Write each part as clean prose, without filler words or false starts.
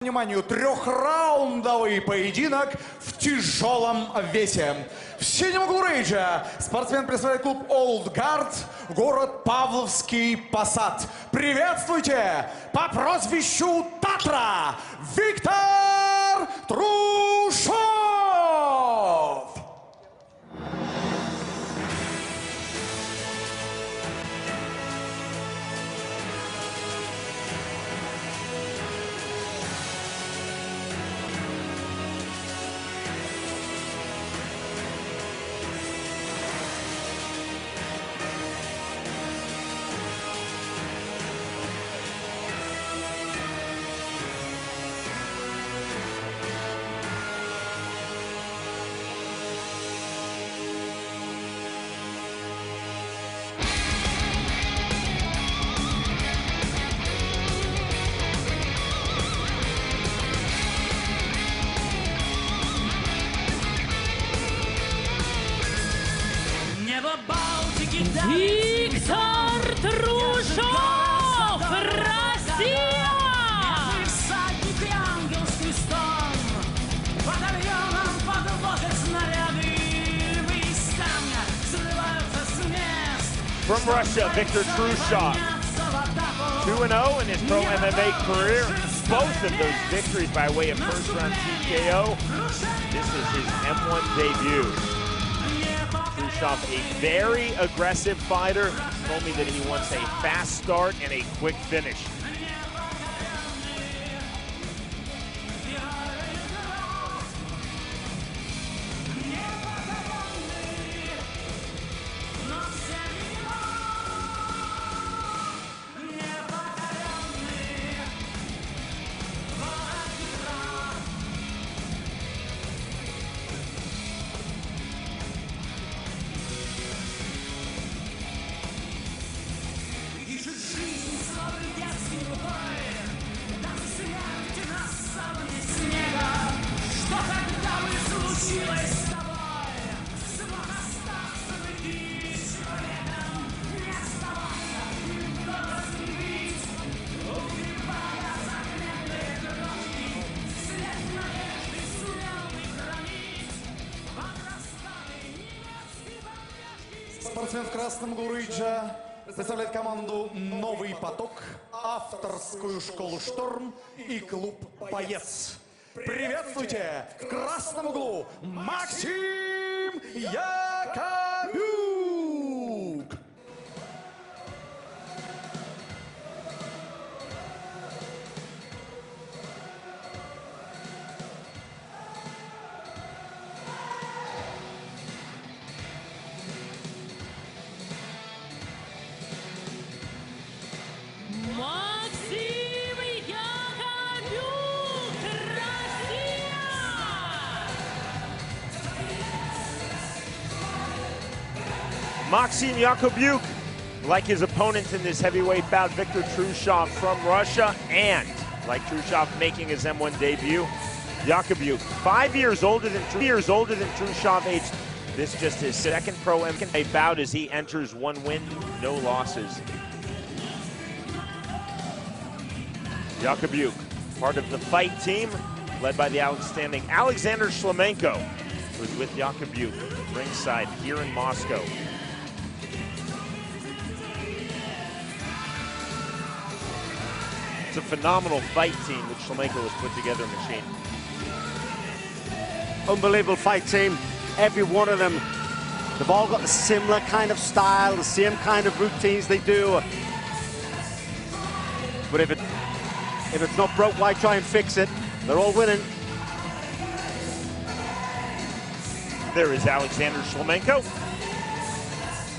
Вниманию, трехраундовый поединок в тяжелом весе. В синем углу рейджа спортсмен представляет клуб Old Guard, город Павловский Посад. Приветствуйте по прозвищу Татра Виктор Трушов! Виктор Трушов, Россия! Всадник и ангел с крестом, батальоном подводят снаряды, из камня срываются с мест. From Russia, Viktor Trushov, 2-0 in his pro MMA career. Both of those victories by way of first-round TKO. This is his M-1 debut. Trushov, a very aggressive fighter, told me that he wants a fast start and a quick finish. Спортсмен в красном углу рейджа представляет команду «Новый поток», авторскую школу «Шторм» и клуб «Боец». Приветствуйте в красном углу Максим Якобюк! Максим Якобюк, Россия! Макsim Yakobük, like his opponent in this heavyweight bout, Viktor Trушов from Russia, and like Trushov making his M1 debut, Yakobyuk, 5 years older than Trushov, aged. This just his second pro MMA bout as he enters 1 win, no losses. Yakobyuk, part of the fight team, led by the outstanding Alexander Shlemenko, who's with Yakobyuk ringside here in Moscow. It's a phenomenal fight team that Shlemenko has put together, machine. Unbelievable fight team. Every one of them, they've all got a similar kind of style, the same kind of routines they do. But if it's not broke, why try and fix it? They're all winning. There is Alexander Shlemenko, one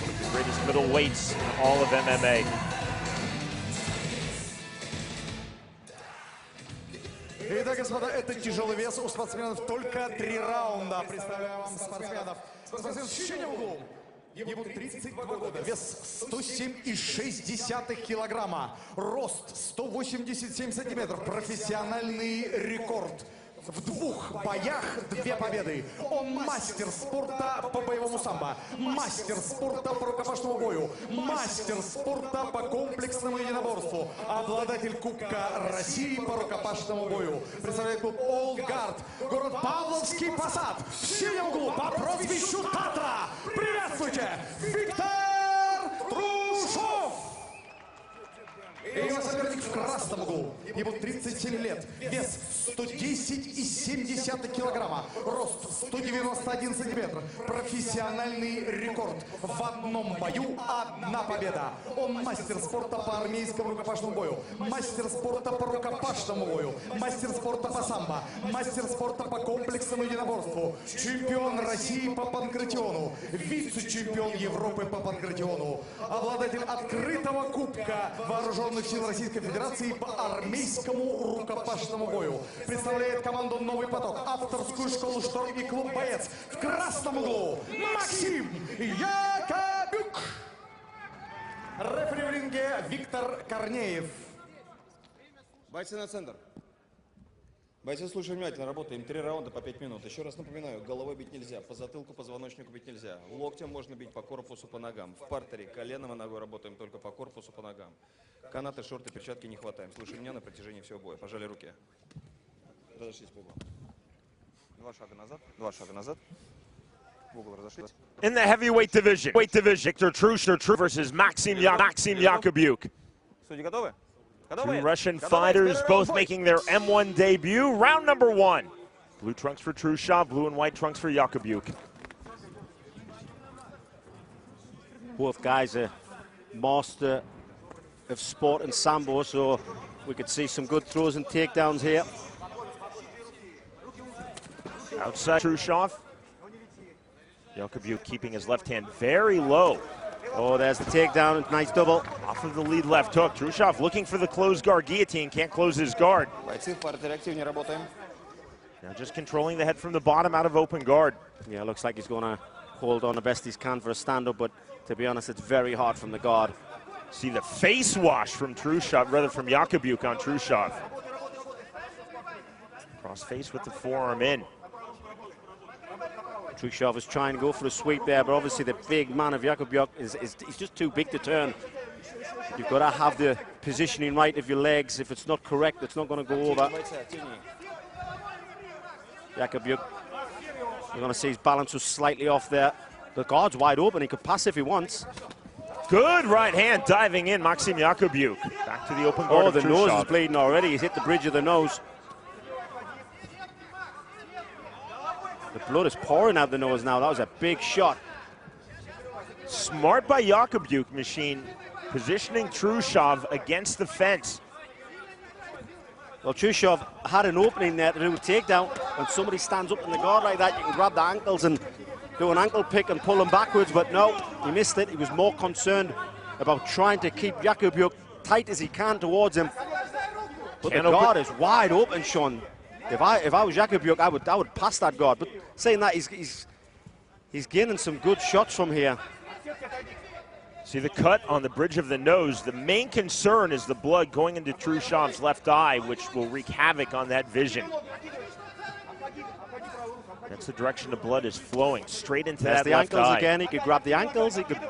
of the greatest middleweights in all of MMA. Итак, господа, это тяжелый вес. У спортсменов только 3 раунда. Представляю вам спортсменов. Спортсмен в синем углу. Ему 32 года, вес 107,6 килограмма, рост 187 сантиметров, профессиональный рекорд. В В 2 боях 2 победы. Он мастер спорта по боевому самбо, мастер спорта по рукопашному бою, мастер спорта по комплексному единоборству, обладатель Кубка России по рукопашному бою. Представляет клуб Old Guard, город Павловский Посад. В синем углу по прозвищу Татра. Приветствуйте, Виктор Трушов! И его соперник в красном углу. Ему 37 лет, вес 110,7 килограмма, рост 191 сантиметр, профессиональный рекорд. В одном бою 1 победа. Он мастер спорта по армейскому рукопашному бою, мастер спорта по рукопашному бою, мастер спорта по самбо, мастер спорта по комплексному единоборству, чемпион России по панкратиону, вице-чемпион Европы по панкратиону, обладатель открытого кубка вооруженных сил Российской Федерации по армейскому рукопашному бою. Представляет команду «Новый поток», авторскую школу «Шторм» и клуб «Боец». В красном углу Максим Якобюк. Рефери в ринге Виктор Корнеев. Бойцы на центр. Бойцы, слушай внимательно, работаем 3 раунда по 5 минут. Еще раз напоминаю, головой бить нельзя, по затылку, позвоночнику бить нельзя. Локтем можно бить по корпусу, по ногам. В партере коленом и ногой работаем только по корпусу, по ногам. Канаты, шорты, перчатки не хватаем. Слушай меня на протяжении всего боя. Пожали руки. Разошлись в угол. 2 шага назад, 2 шага назад. В угол разошлись. In the heavyweight division, Viktor Trушov versus Maksim Yakobюk. Судьи готовы? Two Russian fighters both making their M-1 debut. Round number 1. Blue trunks for Trushov, blue and white trunks for Yakobyuk. Both guys are master of sport and sambo, so we could see some good throws and takedowns here. Outside Trushov. Yakobyuk keeping his left hand very low. Oh, there's the takedown, nice double. Off of the lead left hook. Trushov looking for the closed guard guillotine, can't close his guard. Бойцы в партере активнее работаем. Now just controlling the head from the bottom out of open guard. Yeah, looks like he's going to hold on the best he can for a stand-up, but to be honest, it's very hard from the guard. See the face wash from Trushov, rather from Yakobyuk on Trushov. Cross face with the forearm in. Trushov is trying to go for a sweep there, but obviously the big man of Yakobyuk he's just too big to turn. You've got to have the positioning right of your legs. If it's not correct, it's not going to go over. Yakobyuk, you're going to see his balance was slightly off there. The guard's wide open, he could pass if he wants. Good right hand diving in, Maxim Yakobük. Back to the open guard of the Trushov. nose is bleeding already. He's hit the bridge of the nose. The blood is pouring out the nose now. That was a big shot. Smart by Yakobyuk, Machine, positioning Trushov against the fence. Well, Trushov had an opening there to do a takedown. When somebody stands up in the guard like that, you can grab the ankles and do an ankle pick and pull him backwards, but no, he missed it. He was more concerned about trying to keep Yakobyuk tight as he can towards him. But the guard is wide open, Sean. If I was Yakobyuk, I would pass that guard. But saying that, he's gaining some good shots from here. See the cut on the bridge of the nose. The main concern is the blood going into Trushov's left eye, which will wreak havoc on that vision. That's the direction the blood is flowing, straight into that left eye. The ankles again. He could grab the ankles. He could.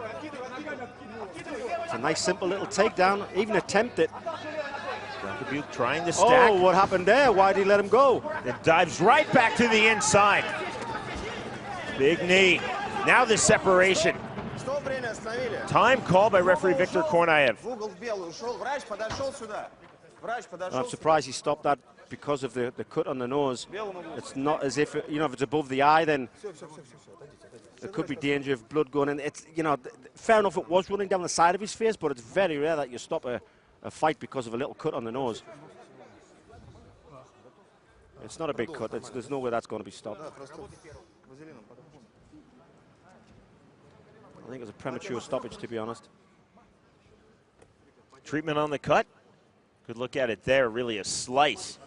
It's a nice, simple little takedown. Even attempt it. Yakobyuk trying to stack. Oh, what happened there? Why did he let him go? It dives right back to the inside. Big knee. Now the separation. Time called by referee Viktor Kornaev. I'm surprised he stopped that because of the cut on the nose. It's not as if, you know, if it's above the eye, then there could be danger of blood going in. It's, you know, fair enough, it was running down the side of his face, but it's very rare that you stop a fight because of a little cut on the nose. It's not a big cut. There's no way that's going to be stopped. I think it was a premature stoppage, to be honest. Treatment on the cut. Good look at it there, really a slice.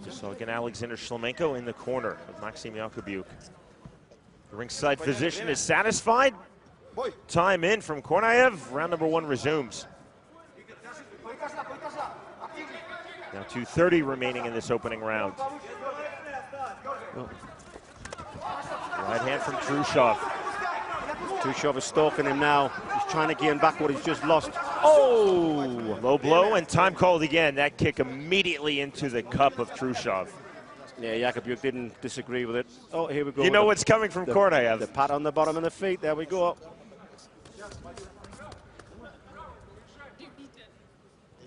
Just saw again Alexander Shlemenko in the corner of Maksim Yakobük. The ringside physician is satisfied. Time in from Kornaev. Round number 1 resumes. Now 2:30 remaining in this opening round. Right hand from Trushov. Trushov is stalking him now. He's trying to gain back what he's just lost. Oh! Low blow and time called again. That kick immediately into the cup of Trushov. Yeah, Yakobyuk didn't disagree with it. Oh, here we go. You know what's coming from Kornaev. The pat on the bottom of the feet. There we go.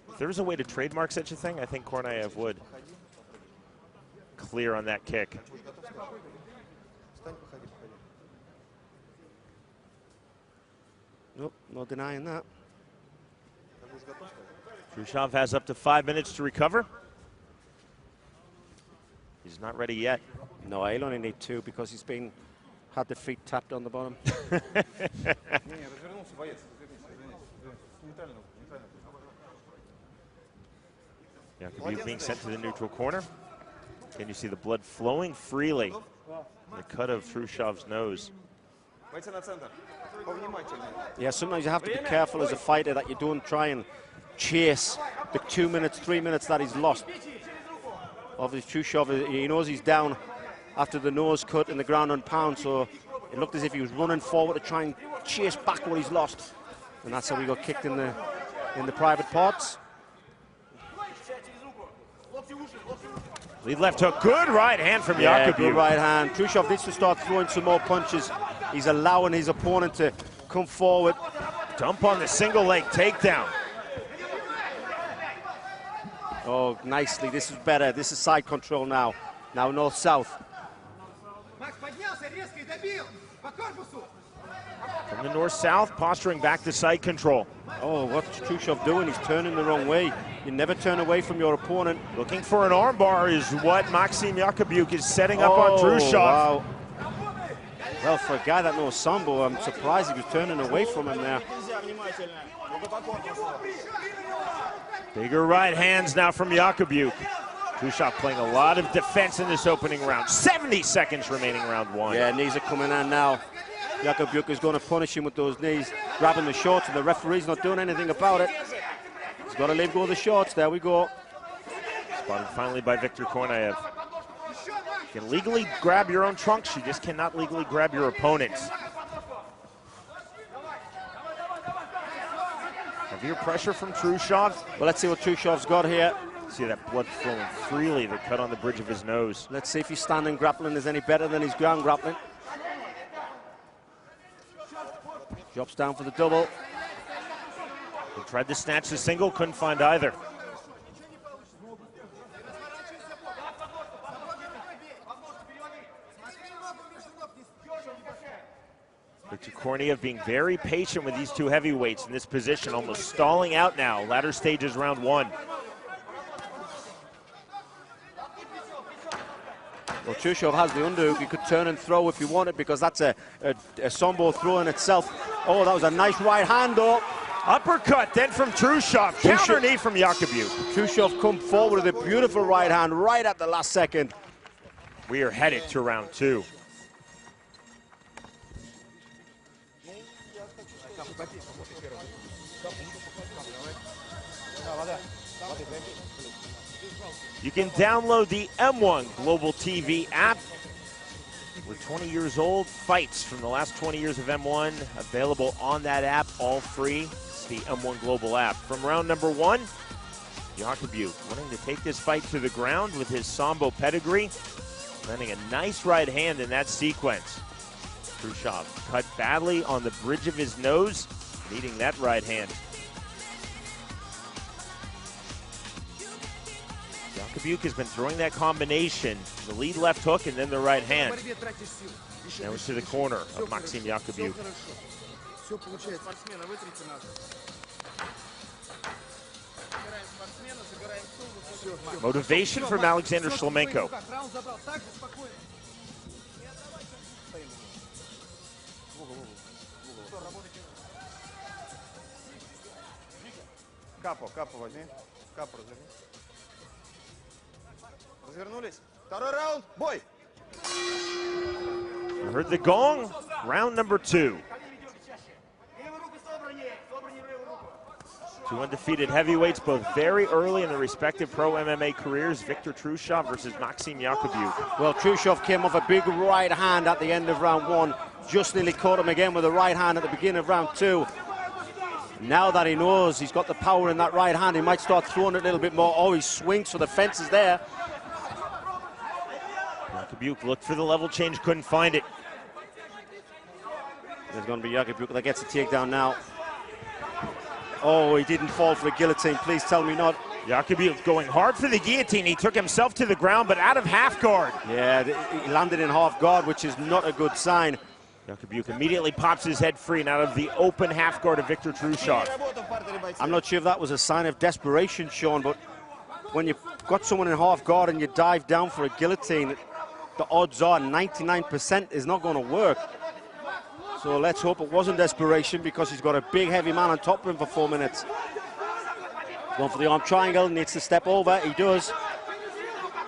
If there was a way to trademark such a thing, I think Kornaev would. Clear on that kick. Nope, no denying that. Trushov has up to 5 minutes to recover. He's not ready yet. No, he'll only need 2 because he's had the feet tapped on the bottom. Yakobyuk being sent to the neutral corner. Can you see the blood flowing freely? The cut of Trushov's nose. Yeah, sometimes you have to be careful as a fighter that you don't try and chase the 2 minutes, 3 minutes that he's lost. Obviously, Trushov, he knows he's down after the nose cut and the ground and pound, so it looked as if he was running forward to try and chase back what he's lost. And that's how he got kicked in the private parts. Lead left hook, good right hand from Yeah, Yakobyuk. good right hand. Trushov needs to start throwing some more punches. He's allowing his opponent to come forward. Dump on the single leg takedown. Oh, nicely. This is better. This is side control now. Now north-south. From the north-south, posturing back to side control. Oh, what's Trushov doing? He's turning the wrong way. You never turn away from your opponent. Looking for an armbar is what Maxim Yakobük is setting up on Trushov. Wow. Well, for a guy that knows Sambo, I'm surprised he was turning away from him there. Bigger right hands now from Yakobyuk. Trushov playing a lot of defense in this opening round. 70 seconds remaining round 1. Yeah, knees are coming in now. Yakobyuk is going to punish him with those knees, grabbing the shorts, and the referee's not doing anything about it. He's got to let go of the shorts. There we go. Spotted finally by Viktor Kornaev. You can legally grab your own trunks, you just cannot legally grab your opponent's. Heavier pressure from Trushov. Well, let's see what Trushov's got here. See that blood flowing freely, the cut on the bridge of his nose. Let's see if his standing grappling is any better than his ground grappling. Drops down for the double. He tried to snatch the single, couldn't find either. Viktor Kornaev being very patient with these two heavyweights in this position, almost stalling out now. Latter stages round 1. Well, Trushov has the underhook. You could turn and throw if you wanted, because that's a Sambo throw in itself. Oh, that was a nice right hand, though. Uppercut then from Trushov. Counter knee from Yakobyuk. Trushov come forward with a beautiful right hand right at the last second. We are headed to round 2. You can download the M-1 Global TV app. We're 20 years old. Fights from the last 20 years of M1 available on that app, all free. It's the M1 Global app. From round number 1, Yakobyuk wanting to take this fight to the ground with his Sambo pedigree, landing a nice right hand in that sequence. Trushov cut badly on the bridge of his nose, needing that right hand. Yakobyuk has been throwing that combination, the lead left hook and then the right hand. Now it's to the corner of Maksim Yakobük. Motivation from Alexander Shlemenko. Капу возьми. Капу разверни. Развернулись. Второй раунд. Бой. You heard the gong. Round number 2. Two undefeated heavyweights, both very early in their respective pro MMA careers. Viktor Trушov versus Максим Якобюк. Well, Trushov came off a big right hand at the end of round one. Just nearly caught him again with a right hand at the beginning of round two. Now that he knows he's got the power in that right hand, he might start throwing it a little bit more. Oh, he swings, so the fence is there. Yakobuk looked for the level change, couldn't find it. There's going to be Yakobyuk that gets a takedown now. Oh, he didn't fall for the guillotine. Please tell me not. Yakobuk going hard for the guillotine. He took himself to the ground, but out of half guard. Yeah, he landed in half guard, which is not a good sign. Yakobuk immediately pops his head free and out of the open half guard of Viktor Trушov. I'm not sure if that was a sign of desperation, Sean, but when you've got someone in half guard and you dive down for a guillotine, the odds are 99% is not going to work. So let's hope it wasn't desperation, because he's got a big heavy man on top of him for 4 minutes. Going for the arm triangle, needs to step over, he does.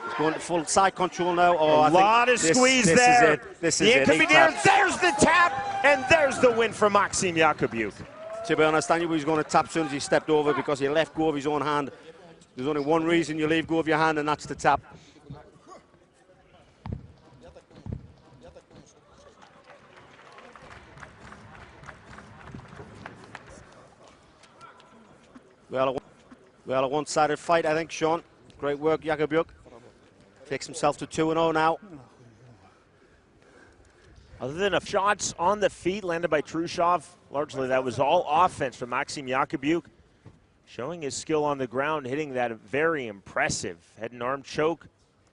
He's going to full side control now. Oh, a lot of squeeze there. This is it. There's the tap, and there's the win for Maksim Yakobük. To be honest, I knew he was going to tap as soon as he stepped over, because he let go of his own hand. There's only one reason you leave go of your hand, and that's the tap. Well, a one-sided fight, I think, Sean. Great work, Yakobyuk. Takes himself to 2-0 now. Other than a shots on the feet landed by Trushov, largely that was all offense from Maksim Yakobük. Showing his skill on the ground, hitting that very impressive head and arm choke.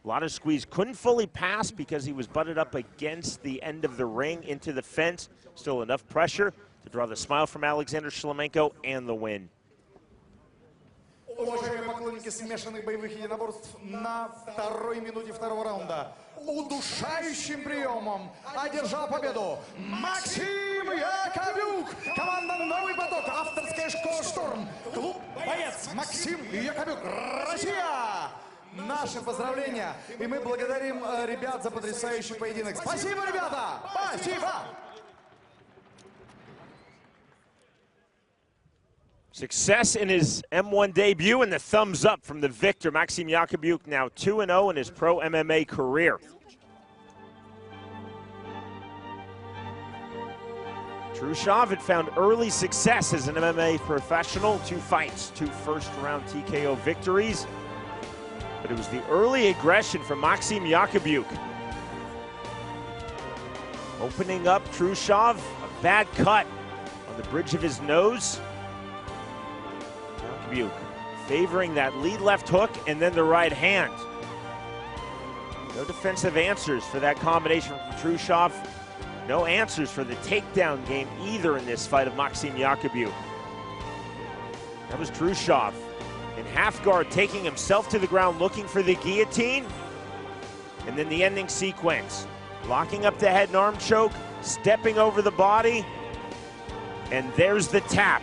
A lot of squeeze. Couldn't fully pass because he was butted up against the end of the ring into the fence. Still enough pressure to draw the smile from Alexander Shlemenko and the win. Уважаемые поклонники смешанных боевых единоборств, на второй минуте второго раунда удушающим приемом одержал победу Максим Якобюк. Команда «Новый поток», авторская школа «Шторм», клуб «Боец» Максим Якобюк, Россия. Наши поздравления, и мы благодарим ребят за потрясающий поединок. Спасибо, ребята! Спасибо! Success in his M-1 debut, and the thumbs up from the victor, Maksim Yakobük, now 2-0 in his pro MMA career. Trushov had found early success as an MMA professional. 2 fights, 2 first-round TKO victories. But it was the early aggression from Maksim Yakobük. Opening up Trushov, a bad cut on the bridge of his nose. Yakobük favoring that lead left hook and then the right hand. No defensive answers for that combination from Trushov. No answers for the takedown game either in this fight of Maksim Yakobük. That was Trushov in half guard, taking himself to the ground, looking for the guillotine. And then the ending sequence. Locking up the head and arm choke, stepping over the body. And there's the tap.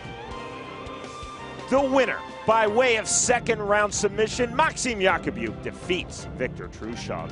The winner, by way of second round submission, Maksim Yakobük defeats Viktor Trушov.